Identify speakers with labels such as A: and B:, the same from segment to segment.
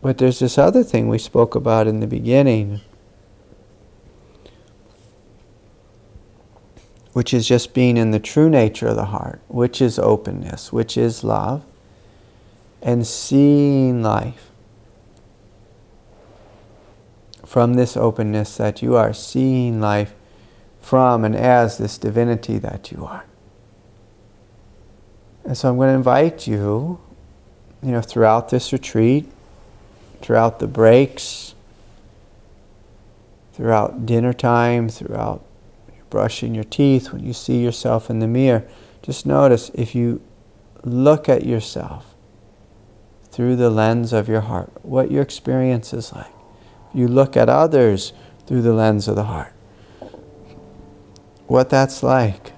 A: But there's this other thing we spoke about in the beginning, which is just being in the true nature of the heart, which is openness, which is love, and seeing life from this openness that you are, seeing life from and as this divinity that you are. And so I'm going to invite you, throughout this retreat, throughout the breaks, throughout dinner time, throughout brushing your teeth, when you see yourself in the mirror, just notice if you look at yourself through the lens of your heart, what your experience is like. If you look at others through the lens of the heart, what that's like.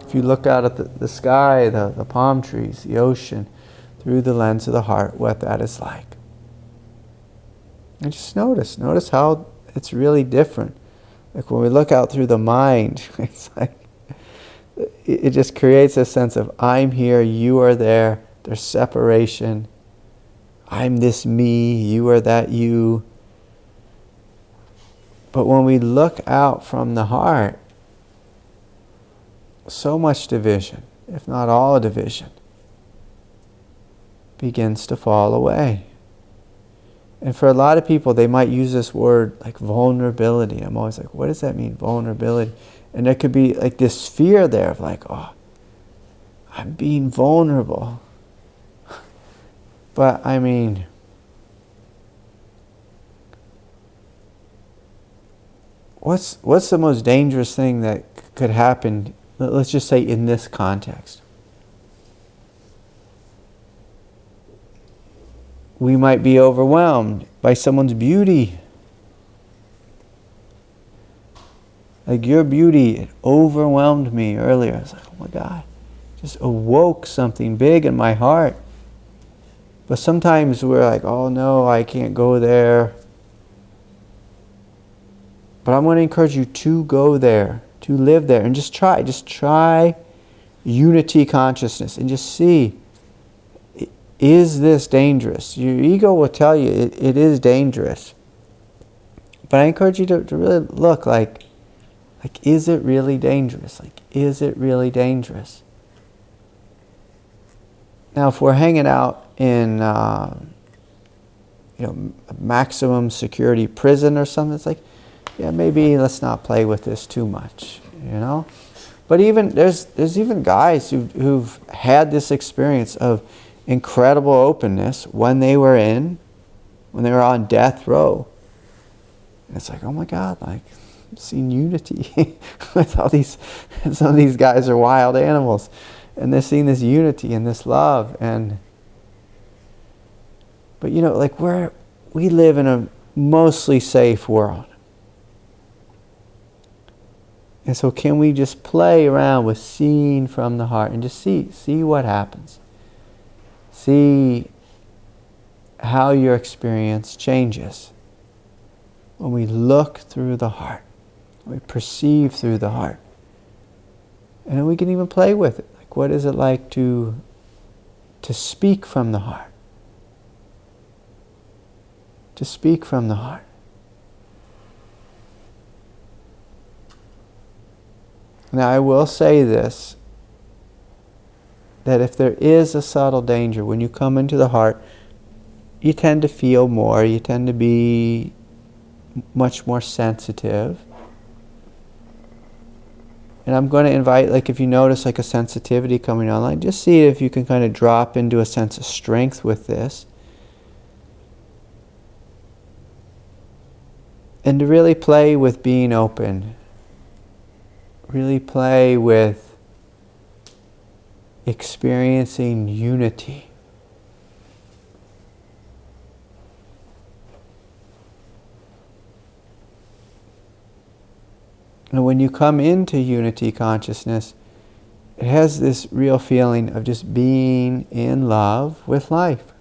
A: If you look out at the sky, the palm trees, the ocean, through the lens of the heart, what that is like. And just notice how it's really different. Like when we look out through the mind, it's like, it just creates a sense of I'm here, you are there, there's separation. I'm this me, you are that you. But when we look out from the heart, so much division, if not all division, begins to fall away. And for a lot of people, they might use this word like vulnerability. I'm always like, what does that mean, vulnerability? And there could be like this fear there of like, oh, I'm being vulnerable. But I mean, what's the most dangerous thing that could happen, let's just say in this context? We might be overwhelmed by someone's beauty. Like your beauty, it overwhelmed me earlier. I was like, oh my God, just awoke something big in my heart. But sometimes we're like, oh no, I can't go there. But I'm going to encourage you to go there, to live there, and just try unity consciousness and just see, is this dangerous? Your ego will tell you it is dangerous. But I encourage you to really look like, is it really dangerous? Like, is it really dangerous? Now, if we're hanging out in, a maximum security prison or something, it's like, yeah, maybe let's not play with this too much, But even there's even guys who've had this experience of incredible openness when they were on death row. And it's like, oh my God, like, I've seen unity with all these, some of these guys are wild animals. And they're seeing this unity and this love. But like we live in a mostly safe world. And so can we just play around with seeing from the heart and just see what happens? See how your experience changes when we look through the heart, we perceive through the heart. And then we can even play with it. Like, what is it like to speak from the heart? To speak from the heart. Now, I will say this, that if there is a subtle danger, when you come into the heart, you tend to feel more, you tend to be much more sensitive. And I'm going to invite, like if you notice like a sensitivity coming on, like just see if you can kind of drop into a sense of strength with this. And to really play with being open. Really play with experiencing unity. And when you come into unity consciousness, it has this real feeling of just being in love with life.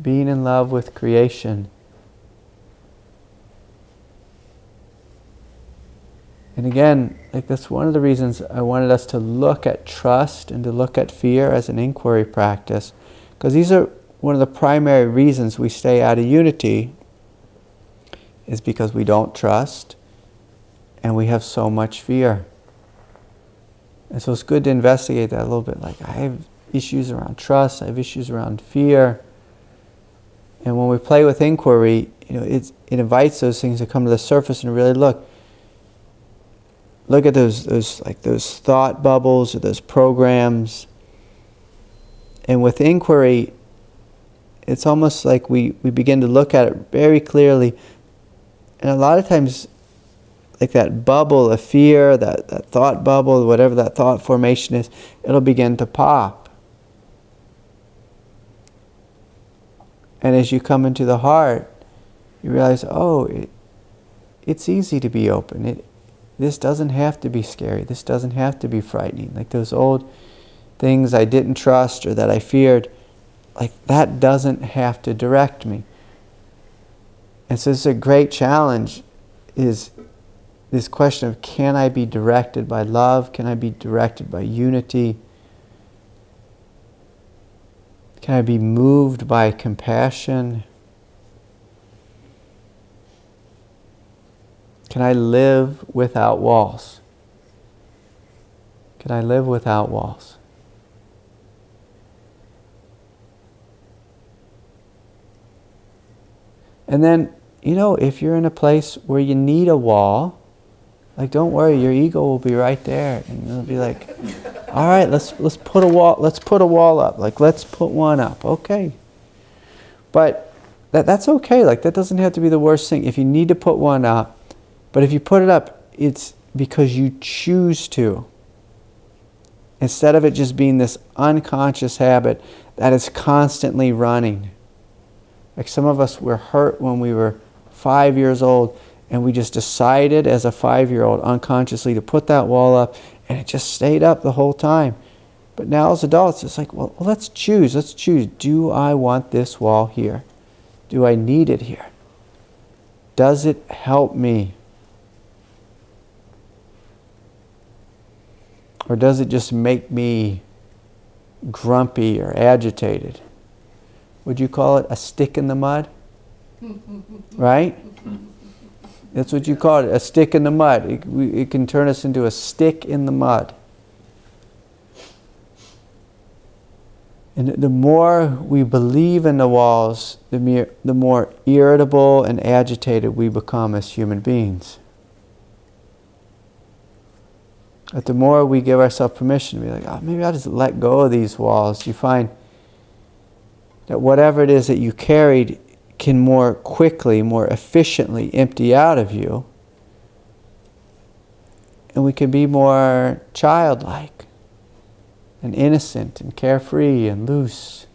A: Being in love with creation. And again, like that's one of the reasons I wanted us to look at trust and to look at fear as an inquiry practice. Because these are one of the primary reasons we stay out of unity is because we don't trust and we have so much fear. And so it's good to investigate that a little bit. Like, I have issues around trust, I have issues around fear. And when we play with inquiry, it invites those things to come to the surface and really look at those thought bubbles or those programs. And with inquiry, it's almost like we begin to look at it very clearly. And a lot of times, like that bubble of fear, that thought bubble, whatever that thought formation is, it'll begin to pop. And as you come into the heart, you realize, it's easy to be open. This doesn't have to be scary. This doesn't have to be frightening. Like those old things I didn't trust or that I feared, like that doesn't have to direct me. And so this is a great challenge, is this question of, can I be directed by love? Can I be directed by unity? Can I be moved by compassion? Can I live without walls? Can I live without walls? And then, if you're in a place where you need a wall, like, don't worry, your ego will be right there, and it'll be like, all right, let's put a wall up. Like, let's put one up. Okay. But that's okay. Like, that doesn't have to be the worst thing. If you need to put one up, but if you put it up, it's because you choose to. Instead of it just being this unconscious habit that is constantly running. Like, some of us were hurt when we were 5 years old, and we just decided as a 5-year-old unconsciously to put that wall up, and it just stayed up the whole time. But now as adults, it's like, well, let's choose. Do I want this wall here? Do I need it here? Does it help me? Or does it just make me grumpy or agitated? Would you call it a stick in the mud? Right? That's what you call it, a stick in the mud. It can turn us into a stick in the mud. And the more we believe in the walls, the more irritable and agitated we become as human beings. But the more we give ourselves permission to be like, maybe I'll just let go of these walls, you find that whatever it is that you carried can more quickly, more efficiently empty out of you. And we can be more childlike and innocent and carefree and loose.